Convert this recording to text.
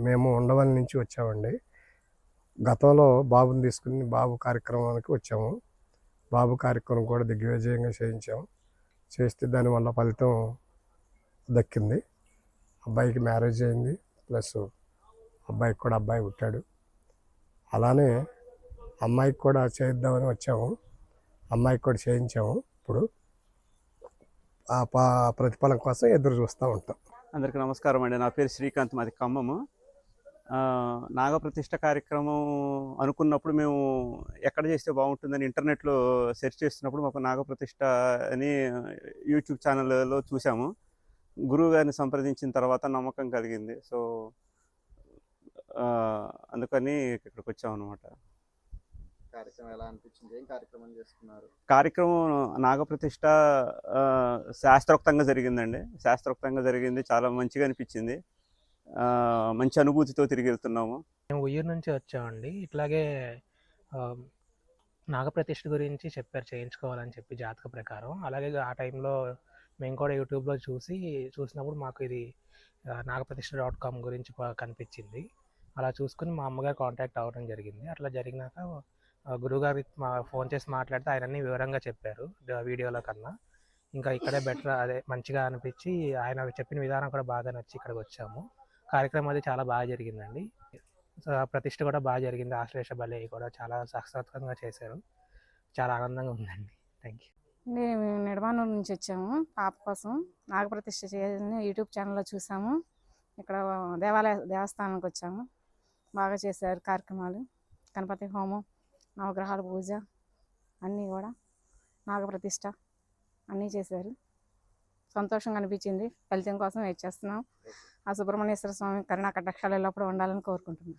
మేము ఉండవల్లి నుంచి వచ్చామండి. గతంలో బాబుని తీసుకుని బాబు కార్యక్రమానికి వచ్చాము. బాబు కార్యక్రమం కూడా దిగ్విజయంగా చేయించాము. చేస్తే దానివల్ల ఫలితం దక్కింది. అబ్బాయికి మ్యారేజ్ అయింది. ప్లస్ అబ్బాయికి కూడా అబ్బాయి పుట్టాడు. అలానే అమ్మాయికి కూడా చేయిద్దామని వచ్చాము. అమ్మాయికి కూడా చేయించాము. ఇప్పుడు ఆ ప్రతిఫలం కోసం ఎదురు చూస్తూ ఉంటాం. అందరికీ నమస్కారం అండి. నా పేరు శ్రీకాంత్, మాది ఖమ్మము. నాగప్రతిష్ఠ కార్యక్రమం అనుకున్నప్పుడు మేము ఎక్కడ చేస్తే బాగుంటుందని ఇంటర్నెట్లో సెర్చ్ చేస్తున్నప్పుడు మాకు నాగప్రతిష్ఠ అని యూట్యూబ్ ఛానల్లో చూసాము. గురువు గారిని సంప్రదించిన తర్వాత నమ్మకం కలిగింది. సో అందుకని ఇక్కడికి వచ్చామన్నమాట. కార్యక్రమం ఎలా అనిపించింది? ఏం కార్యక్రమం చేస్తున్నారు? కార్యక్రమం నాగప్రతిష్ఠ శాస్త్రోక్తంగా జరిగిందండి. శాస్త్రోక్తంగా జరిగింది. చాలా మంచిగా అనిపించింది. మంచి అనుభూతితో తిరిగి వెళ్తున్నాము. మేము ఉయ్యూరు నుంచి వచ్చామండి. ఇట్లాగే నాగప్రతిష్ఠ గురించి చెప్పారు చేయించుకోవాలని చెప్పి జాతక ప్రకారం. అలాగే ఆ టైంలో మేము కూడా యూట్యూబ్లో చూసినప్పుడు మాకు ఇది నాగప్రతిష్ఠ.com గురించి కనిపించింది. అలా చూసుకుని మా అమ్మగారు కాంటాక్ట్ అవ్వడం జరిగింది. అట్లా జరిగినాక గురువుగారికి ఫోన్ చేసి మాట్లాడితే ఆయన అన్ని వివరంగా చెప్పారు వీడియోలో కన్నా. ఇంకా ఇక్కడే బెటర్, అదే మంచిగా అనిపించి ఆయన చెప్పిన విధానం కూడా బాగా నచ్చి ఇక్కడికి వచ్చాము. కార్యక్రమం అది చాలా బాగా జరిగిందండి. ప్రతిష్ఠ కూడా బాగా జరిగింది. ఆశ్లేష బలి కూడా చాలా శాస్త్రోక్తంగా చేశారు. చాలా ఆనందంగా ఉందండి. Thank you. మేము నిడమానూరు నుంచి వచ్చాము పాప కోసం. నాగప్రతిష్ఠ చేయాలని యూట్యూబ్ ఛానల్లో చూసాము. ఇక్కడ దేవస్థానానికి వచ్చాము. బాగా చేశారు కార్యక్రమాలు. గణపతి హోమం, నవగ్రహాల పూజ అన్నీ కూడా, నాగప్రతిష్ఠ అన్నీ చేశారు. సంతోషంగా అనిపించింది. ఫలితం కోసం వెయిట్ చేస్తున్నాం. ఆ సుబ్రహ్మణ్యేశ్వర స్వామి కరుణా కటాక్షాలు ఎల్లప్పుడూ ఉండాలని కోరుకుంటున్నాం.